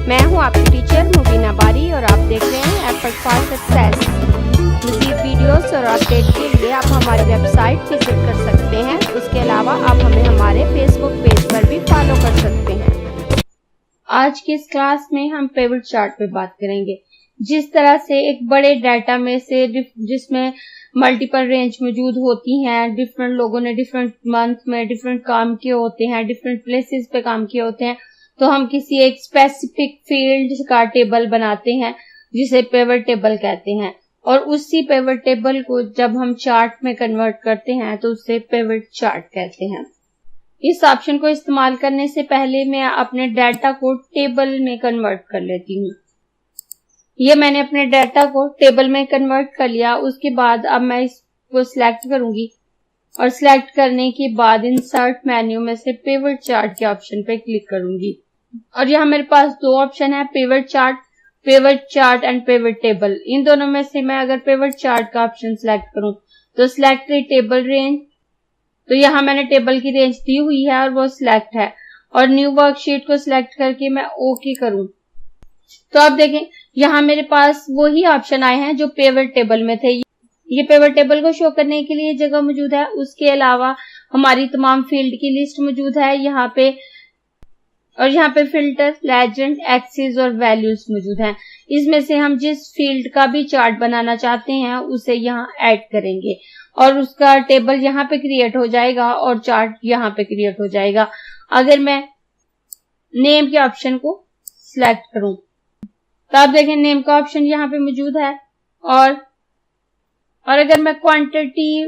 मैं हूं आपकी टीचर मुबीना बारी और आप देख रहे हैं एफर्ट फॉर सक्सेस। मज़ीद वीडियोस और अपडेट के लिए आप हमारी वेबसाइट विजिट कर सकते हैं। उसके अलावा आप हमें हमारे फेसबुक पेज पर भी फॉलो कर सकते हैं। आज की इस क्लास में हम पिवट चार्ट पे बात करेंगे। जिस तरह से एक बड़े डाटा में से जिसमें मल्टीपल रेंज मौजूद होती हैं, डिफरेंट लोगों ने डिफरेंट मंथ में डिफरेंट काम किए होते हैं, डिफरेंट प्लेसेस पे काम किए होते हैं, तो हम किसी एक स्पेसिफिक फील्ड का टेबल बनाते हैं जिसे पिवट टेबल कहते हैं। और उसी पिवट टेबल को जब हम चार्ट में कन्वर्ट करते हैं तो उसे पिवट चार्ट कहते हैं। इस ऑप्शन को इस्तेमाल करने से पहले मैं अपने डाटा को टेबल में कन्वर्ट कर लेती हूँ। ये मैंने अपने डाटा को टेबल में कन्वर्ट कर लिया। उसके बाद अब मैं इसको सिलेक्ट करूंगी और सिलेक्ट करने के बाद इंसर्ट मेन्यू में से पिवट चार्ट के ऑप्शन पे क्लिक करूंगी। और यहाँ मेरे पास दो ऑप्शन है, pivot chart and pivot table. इन दोनों में से मैं अगर पिवट चार्ट का ऑप्शन सिलेक्ट करूं तो सिलेक्ट टेबल रेंज, तो यहाँ मैंने टेबल की रेंज दी हुई है और वो सिलेक्ट है। और न्यू वर्कशीट को सिलेक्ट करके मैं ओके करूं तो आप देखें यहाँ मेरे पास वही ऑप्शन आए हैं जो पिवट टेबल में थे। ये पिवट टेबल को शो करने के लिए जगह मौजूद है। उसके अलावा हमारी तमाम फील्ड की लिस्ट मौजूद है यहाँ पे, और यहाँ पे फिल्टर, लेजेंड, एक्सिस और वैल्यूज मौजूद हैं। इसमें से हम जिस फील्ड का भी चार्ट बनाना चाहते हैं उसे यहाँ ऐड करेंगे और उसका टेबल यहाँ पे क्रिएट हो जाएगा और चार्ट यहाँ पे क्रिएट हो जाएगा। अगर मैं नेम के ऑप्शन को सिलेक्ट करूं तो आप देखें नेम का ऑप्शन यहाँ पे मौजूद है। और अगर मैं क्वांटिटी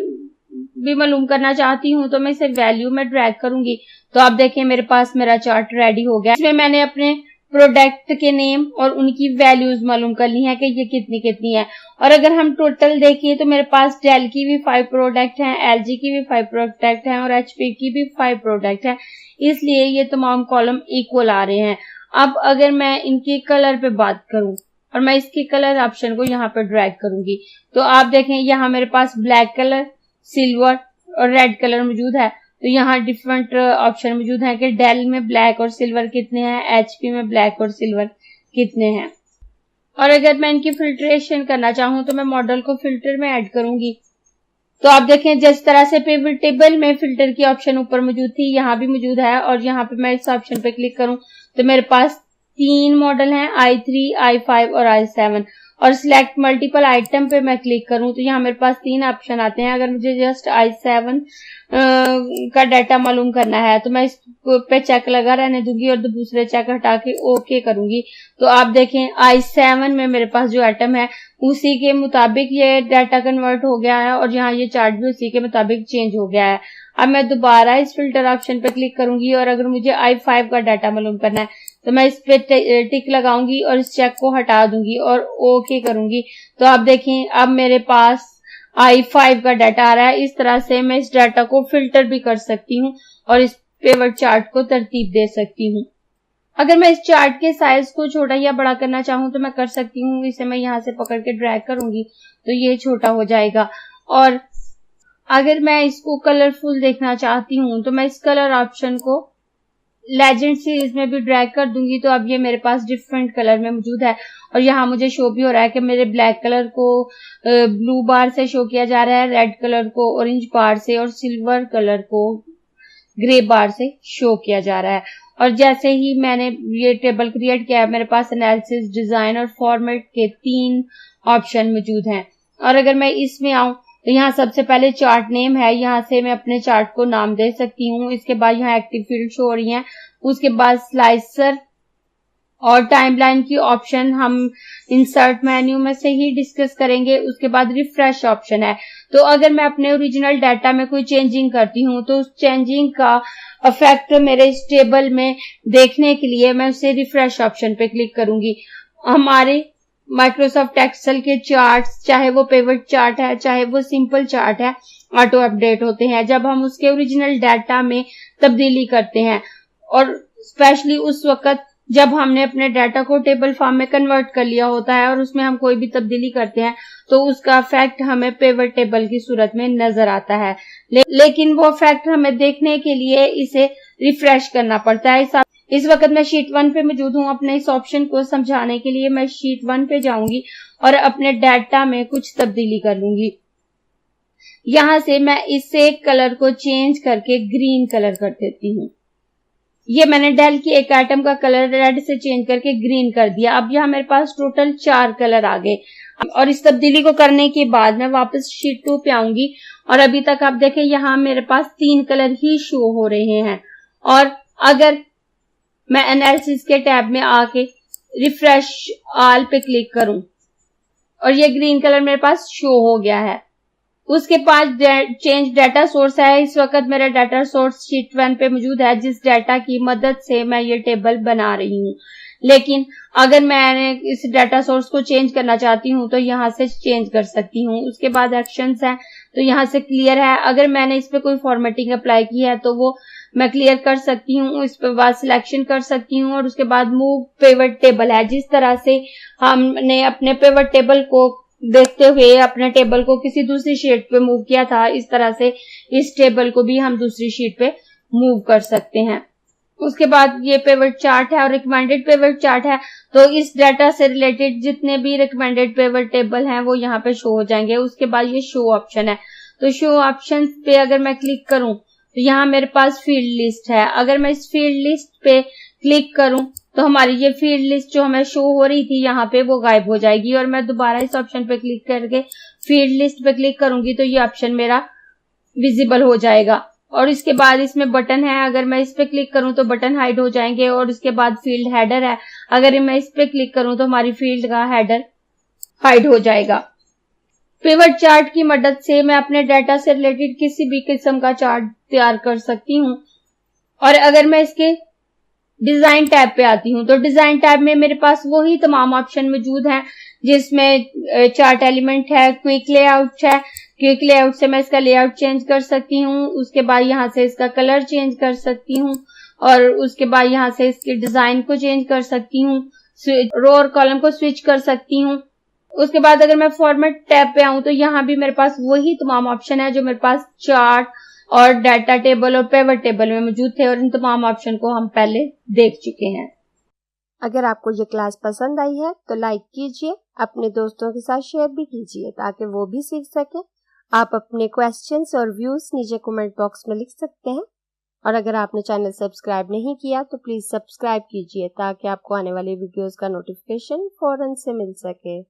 भी मालूम करना चाहती हूँ तो मैं इसे वैल्यू में ड्रैग करूंगी तो आप देखें मेरे पास मेरा चार्ट रेडी हो गया। इसमें मैंने अपने प्रोडक्ट के नेम और उनकी वैल्यूज मालूम कर ली है कि ये कितनी कितनी है। और अगर हम टोटल देखें तो मेरे पास डेल की भी 5 प्रोडक्ट हैं, एलजी की भी 5 प्रोडक्ट हैं और एचपी की भी 5 प्रोडक्ट हैं, इसलिए ये तमाम कॉलम इक्वल आ रहे हैं। अब अगर मैं इनके कलर पे बात करूं और मैं इसके कलर ऑप्शन को यहाँ पे ड्रैग करूंगी तो आप देखें यहाँ मेरे पास ब्लैक कलर, सिल्वर और रेड कलर मौजूद है। तो यहाँ डिफरेंट ऑप्शन मौजूद हैं कि डेल में ब्लैक और सिल्वर कितने हैं, एचपी में ब्लैक और सिल्वर कितने हैं। और अगर मैं इनकी फिल्ट्रेशन करना चाहूँ तो मैं मॉडल को फिल्टर में ऐड करूंगी। तो आप देखें जिस तरह से पिवट टेबल में फिल्टर की ऑप्शन ऊपर मौजूद थी यहाँ भी मौजूद है। और यहाँ पे मैं इस ऑप्शन पे क्लिक करूं तो मेरे पास 3 मॉडल हैं, I3, I5 और I7। और सिलेक्ट मल्टीपल आइटम पे मैं क्लिक करूं तो यहाँ मेरे पास 3 ऑप्शन आते हैं। अगर मुझे जस्ट I7 का डाटा मालूम करना है तो मैं इस पे चेक लगा रहने दूंगी और दूसरे चेक हटा के ओके करूंगी। तो आप देखें I7 में मेरे पास जो आइटम है उसी के मुताबिक ये डाटा कन्वर्ट हो गया है और यहाँ ये चार्ट भी उसी के मुताबिक चेंज हो गया है। अब मैं दोबारा इस फिल्टर ऑप्शन पे क्लिक करूंगी और अगर मुझे I5 का डाटा मालूम करना है तो मैं इस पे टिक लगाऊंगी और इस चेक को हटा दूंगी और ओके करूंगी। तो आप देखें अब मेरे पास I5 का डाटा आ रहा है। इस तरह से मैं इस डाटा को फिल्टर भी कर सकती हूँ और इस पिवट चार्ट को तरतीब दे सकती हूँ। अगर मैं इस चार्ट के साइज को छोटा या बड़ा करना चाहूँ तो मैं कर सकती हूँ। इसे मैं यहाँ से पकड़ के ड्रैग करूंगी तो ये छोटा हो जाएगा। और अगर मैं इसको कलरफुल देखना चाहती हूँ तो मैं इस कलर ऑप्शन को लेजेंड सीरीज में भी ड्रैग कर दूंगी तो अब ये मेरे पास डिफरेंट कलर में मौजूद है। और यहाँ मुझे शो भी हो रहा है कि मेरे ब्लैक कलर को ब्लू बार से शो किया जा रहा है, रेड कलर को ऑरेंज बार से और सिल्वर कलर को ग्रे बार से शो किया जा रहा है। और जैसे ही मैंने ये टेबल क्रिएट किया है मेरे पास एनालिसिस, डिजाइन और फॉर्मेट के 3 ऑप्शन मौजूद हैं। और अगर मैं इसमें आऊं तो यहाँ सबसे पहले चार्ट नेम है, यहाँ से मैं अपने चार्ट को नाम दे सकती हूँ। इसके बाद यहाँ एक्टिव फील्ड शो हो रही हैं। उसके बाद स्लाइसर और टाइमलाइन की ऑप्शन हम इंसर्ट मेन्यू में से ही डिस्कस करेंगे। उसके बाद रिफ्रेश ऑप्शन है। तो अगर मैं अपने ओरिजिनल डाटा में कोई चेंजिंग करती हूँ तो उस चेंजिंग का इफेक्ट मेरे इस टेबल में देखने के लिए मैं उसे रिफ्रेश ऑप्शन पे क्लिक करूंगी। हमारे माइक्रोसॉफ्ट एक्सेल के चार्ट्स, चाहे वो पिवट चार्ट है चाहे वो सिंपल चार्ट है, ऑटो अपडेट होते हैं जब हम उसके ओरिजिनल डाटा में तब्दीली करते हैं। और स्पेशली उस वक्त जब हमने अपने डाटा को टेबल फॉर्म में कन्वर्ट कर लिया होता है और उसमें हम कोई भी तब्दीली करते हैं तो उसका इफेक्ट हमें पिवट टेबल की सूरत में नजर आता है। लेकिन वो इफेक्ट हमें देखने के लिए इसे रिफ्रेश करना पड़ता है। इस वक्त मैं शीट 1 पे मौजूद हूँ। अपने इस ऑप्शन को समझाने के लिए मैं शीट 1 पे जाऊंगी और अपने डाटा में कुछ तब्दीली कर लूंगी। यहां से मैं इस एक कलर को चेंज करके ग्रीन कलर कर देती हूँ। ये मैंने डेल की एक आइटम का कलर रेड से चेंज करके ग्रीन कर दिया। अब यहाँ मेरे पास टोटल 4 कलर आ गए और इस तब्दीली को करने के बाद मैं वापस शीट 2 पे आऊंगी और अभी तक आप देखें यहाँ मेरे पास 3 कलर ही शो हो रहे हैं। और अगर मैं एनालिसिस के टैब में आके रिफ्रेश ऑल पे क्लिक करूं और ये ग्रीन कलर मेरे पास शो हो गया है। उसके पास चेंज डाटा सोर्स है। इस वक्त मेरा डाटा सोर्स शीट 1 पे मौजूद है, जिस डाटा की मदद से मैं ये टेबल बना रही हूँ। लेकिन अगर मैंने इस डाटा सोर्स को चेंज करना चाहती हूँ तो यहाँ से चेंज कर सकती हूँ। उसके बाद एक्शंस है तो यहाँ से क्लियर है। अगर मैंने इस पे कोई फॉर्मेटिंग अप्लाई की है तो वो मैं क्लियर कर सकती हूँ। इस पे बाद सिलेक्शन कर सकती हूँ और उसके बाद मूव पिवट टेबल है। जिस तरह से हमने अपने पिवट टेबल को देखते हुए अपने टेबल को किसी दूसरी शीट पे मूव किया था, इस तरह से इस टेबल को भी हम दूसरी शीट पे मूव कर सकते हैं। उसके बाद ये पिवट चार्ट है और रिकमेंडेड पिवट चार्ट है। तो इस डाटा से रिलेटेड जितने भी रिकमेंडेड पिवट टेबल हैं वो यहाँ पे शो हो जाएंगे। उसके बाद ये शो ऑप्शन है, तो शो ऑप्शन पे अगर मैं क्लिक करूं तो यहाँ मेरे पास फील्ड लिस्ट है। अगर मैं इस फील्ड लिस्ट पे क्लिक करूं तो हमारी ये फील्ड लिस्ट जो हमें शो हो रही थी यहाँ पे वो गायब हो जाएगी और मैं दोबारा इस ऑप्शन पे क्लिक करके फील्ड लिस्ट पे क्लिक करूंगी तो ये ऑप्शन मेरा विजिबल हो जाएगा। और इसके बाद इसमें बटन है, अगर मैं इस पे क्लिक करूं तो बटन हाइड हो जाएंगे। और उसके बाद फील्ड हेडर है, अगर मैं इस पे क्लिक करूं तो हमारी फील्ड का हेडर हाइड हो जाएगा। पिवट चार्ट की मदद से मैं अपने डाटा से रिलेटेड किसी भी किस्म का चार्ट तैयार कर सकती हूँ। और अगर मैं इसके डिजाइन टैब पे आती हूँ तो डिजाइन टैब में मेरे पास वही तमाम ऑप्शन मौजूद हैं जिसमें चार्ट एलिमेंट है, क्विक लेआउट है। क्विक लेआउट से मैं इसका लेआउट चेंज कर सकती हूँ। उसके बाद यहाँ से इसका कलर चेंज कर सकती हूँ और उसके बाद यहाँ से इसके डिजाइन को चेंज कर सकती हूँ। रो और कॉलम को स्विच कर सकती हूँ। उसके बाद अगर मैं फॉर्मेट टैब पे आऊं तो यहाँ भी मेरे पास वही तमाम ऑप्शन है जो मेरे पास चार्ट और डाटा टेबल और पिवट टेबल में मौजूद थे और इन तमाम ऑप्शन को हम पहले देख चुके हैं। अगर आपको ये क्लास पसंद आई है तो लाइक कीजिए, अपने दोस्तों के साथ शेयर भी कीजिए ताकि वो भी सीख सके। आप अपने क्वेश्चंस और व्यूज नीचे कमेंट बॉक्स में लिख सकते हैं और अगर आपने चैनल सब्सक्राइब नहीं किया तो प्लीज सब्सक्राइब कीजिए ताकि आपको आने वाली वीडियोस का नोटिफिकेशन फौरन से मिल सके।